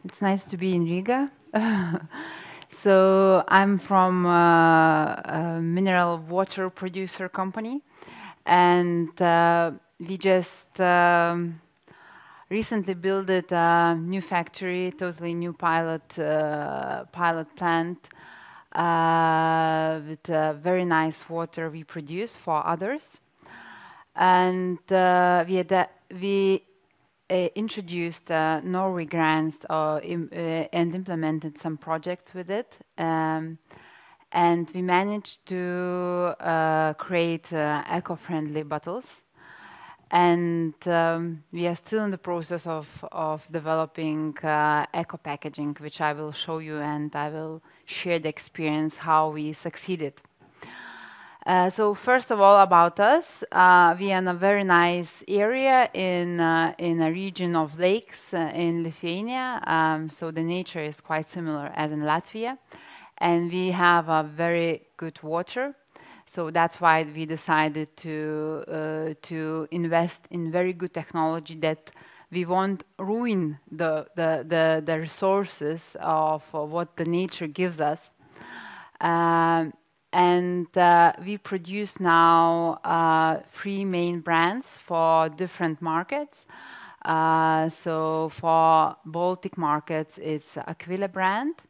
It's nice to be in Riga. So I'm from a mineral water producer company, and we just recently built a new factory, totally new pilot plant with very nice water we produce for others, and we introduced Norway grants and implemented some projects with it. And we managed to create eco-friendly bottles. And we are still in the process of developing eco-packaging, which I will show you, and I will share the experience how we succeeded. So first of all, about us, we are in a very nice area in a region of lakes in Lithuania. So the nature is quite similar as in Latvia, and we have a very good water. So that's why we decided to invest in very good technology that we won't ruin the resources of what the nature gives us. And we produce now 3 main brands for different markets. So for Baltic markets, it's Akvavita brand,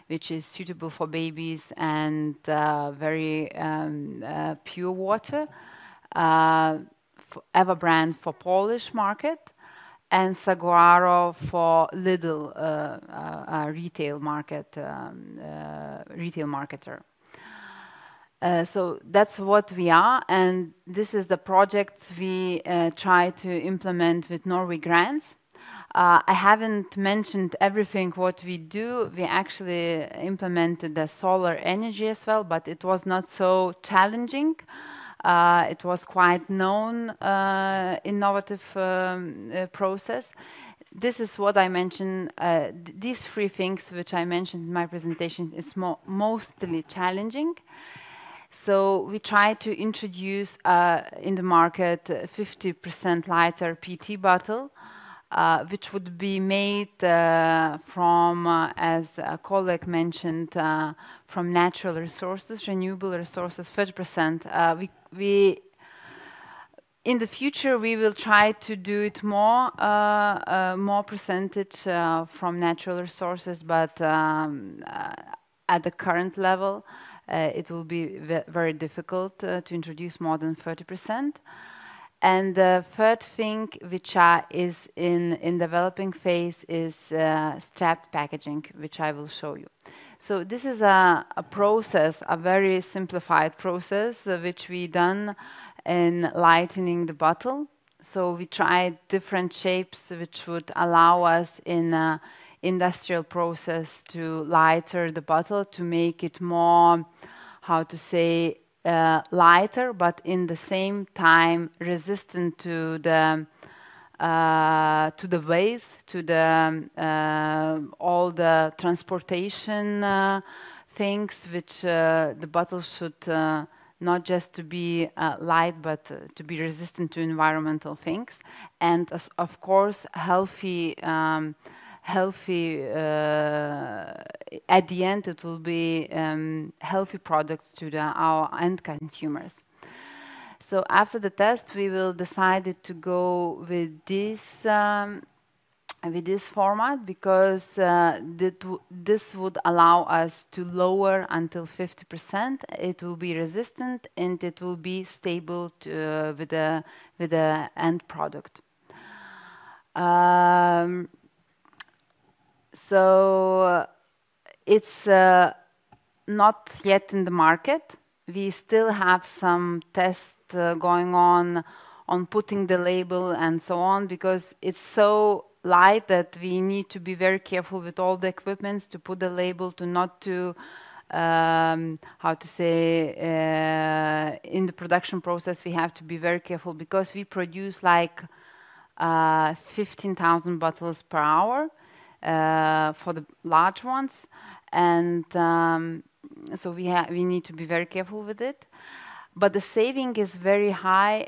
which is suitable for babies and very pure water. Eva brand for Polish market, and Saguaro for Lidl retail marketer. So that's what we are, and this is the projects we try to implement with Norway grants. I haven't mentioned everything what we do. We actually implemented the solar energy as well, but it was not so challenging. It was quite known innovative process. This is what I mentioned. These 3 things which I mentioned in my presentation is mostly challenging. So we try to introduce in the market 50% lighter PET bottle, which would be made from, as a colleague mentioned, from natural resources, renewable resources, 30%. In the future, we will try to do it more percentage from natural resources, but at the current level, it will be very difficult to introduce more than 30%. And the third thing, which is in developing phase, is strapped packaging, which I will show you. So this is a process, a very simplified process, which we done in lightening the bottle. So we tried different shapes which would allow us in industrial process to lighter the bottle, to make it more, how to say, lighter, but in the same time resistant to the waste, to the all the transportation things, which the bottle should not just to be light, but to be resistant to environmental things, and of course healthy. At the end, it will be healthy products to our end consumers. So after the test, we will decide to go with this format, because this would allow us to lower until 50%. It will be resistant and it will be stable with the end product. So it's not yet in the market. We still have some tests going on putting the label and so on, because it's so light that we need to be very careful with all the equipments to put the label, to not to, how to say, in the production process we have to be very careful, because we produce like 15,000 bottles per hour. For the large ones, and so we need to be very careful with it. But the saving is very high,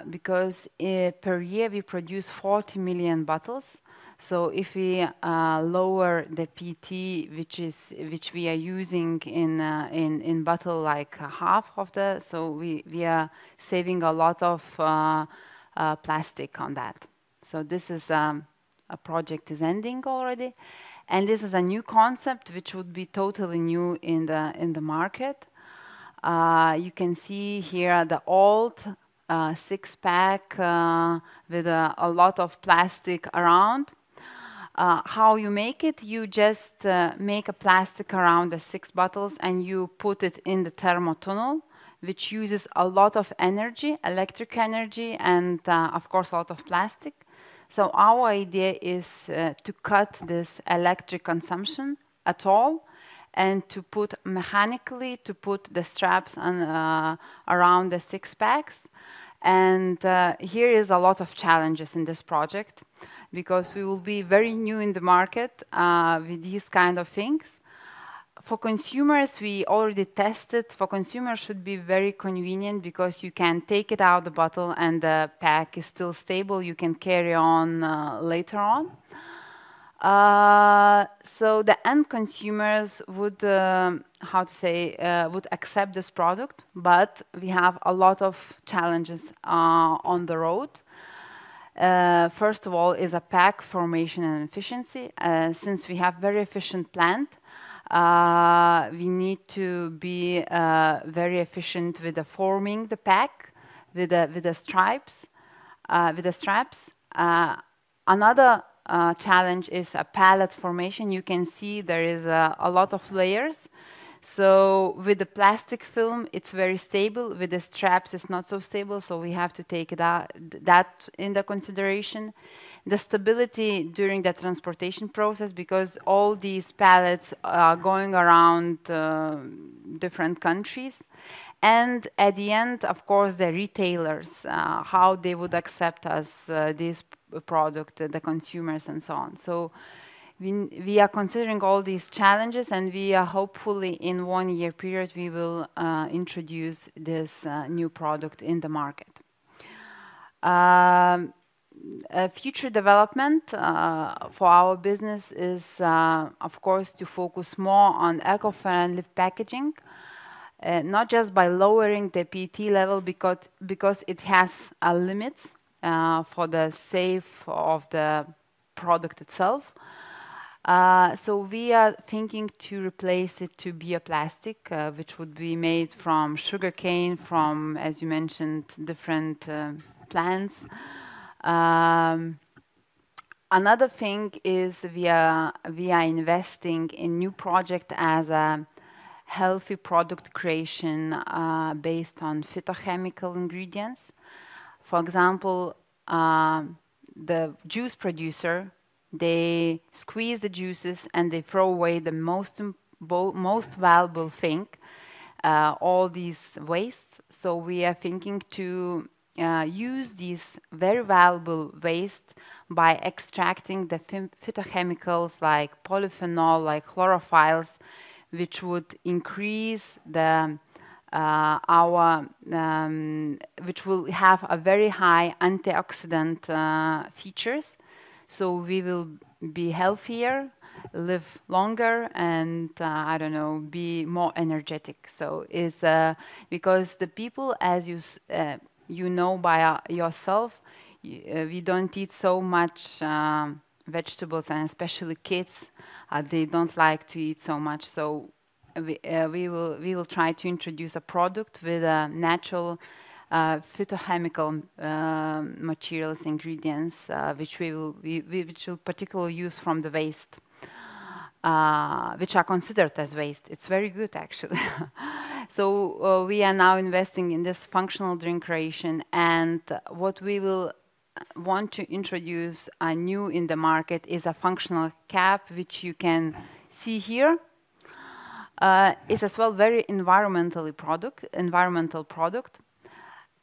because per year we produce 40 million bottles. So if we lower the PT, which we are using in bottle like half of the, so we are saving a lot of plastic on that. So this is a project is ending already, and this is a new concept which would be totally new in the market. You can see here the old six-pack with a lot of plastic around. How you make it? You just make a plastic around the 6 bottles and you put it in the thermotunnel, which uses a lot of energy, electric energy, and of course a lot of plastic. So our idea is to cut this electric consumption at all, and to put mechanically to put the straps on, around the 6-packs. And here is a lot of challenges in this project, because we will be very new in the market with these kind of things. For consumers, we already tested. For consumers, should be very convenient because you can take it out of the bottle and the pack is still stable. You can carry on later on. So the end consumers would, would accept this product, but we have a lot of challenges on the road. First of all is a pack formation and efficiency. Since we have very efficient plant, we need to be very efficient with the forming the pack, with the stripes, with the straps. Another challenge is a pallet formation. You can see there is a lot of layers. So with the plastic film, it's very stable. With the straps, it's not so stable. So we have to take that into consideration. The stability during the transportation process, because all these pallets are going around different countries. And at the end, of course, the retailers, how they would accept us this product, the consumers, and so on. So we are considering all these challenges, and we are hopefully in 1 year period we will introduce this new product in the market. Future development for our business is, of course, to focus more on eco-friendly packaging, not just by lowering the PET level, because it has limits for the safe of the product itself. So we are thinking to replace it to bioplastic, which would be made from sugarcane, from, as you mentioned, different plants. Another thing is we are investing in new project as a healthy product creation based on phytochemical ingredients. For example, the juice producer, they squeeze the juices and they throw away the most valuable thing, all these wastes. So we are thinking to use these very valuable waste by extracting the phytochemicals like polyphenol, like chlorophylls, which would increase the which will have a very high antioxidant features. So we will be healthier, live longer, and I don't know, be more energetic. So it's because the people, as you know by yourself, we don't eat so much vegetables, and especially kids, they don't like to eat so much. So we will try to introduce a product with natural phytochemical materials, ingredients, which we will particularly use from the waste, which are considered as waste. It's very good, actually. So we are now investing in this functional drink creation, and what we will want to introduce new in the market is a functional cap, which you can see here. It's as well very environmental product.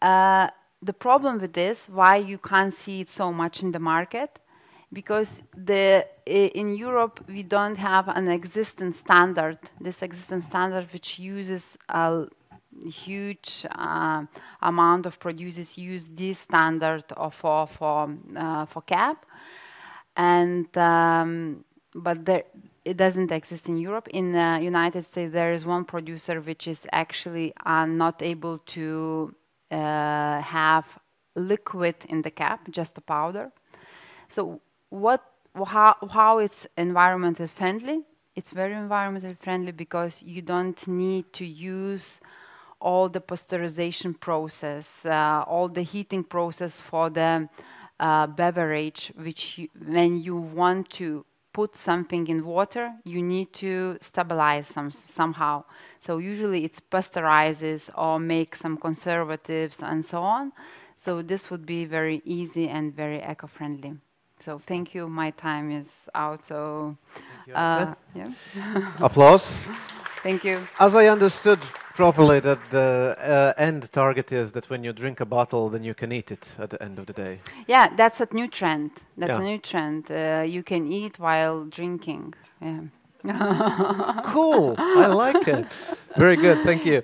The problem with this, why you can't see it so much in the market, because in Europe we don't have an existing standard. This existing standard, which uses a huge amount of producers, use this standard for cap. and but it doesn't exist in Europe. In the United States, there is one producer which is actually not able to have liquid in the cap, just a powder. So how it's environmental friendly? It's very environmental friendly because you don't need to use all the pasteurization process, all the heating process for the beverage, which when you want to put something in water, you need to stabilize somehow. So usually it's pasteurizes or make some conservatives and so on. So this would be very easy and very eco-friendly. So thank you. My time is out. So thank you, yeah. Applause. Thank you. As I understood properly, that the end target is that when you drink a bottle, then you can eat it at the end of the day. Yeah, that's a new trend. That's a new trend. You can eat while drinking. Yeah. Cool. I like it. Very good. Thank you.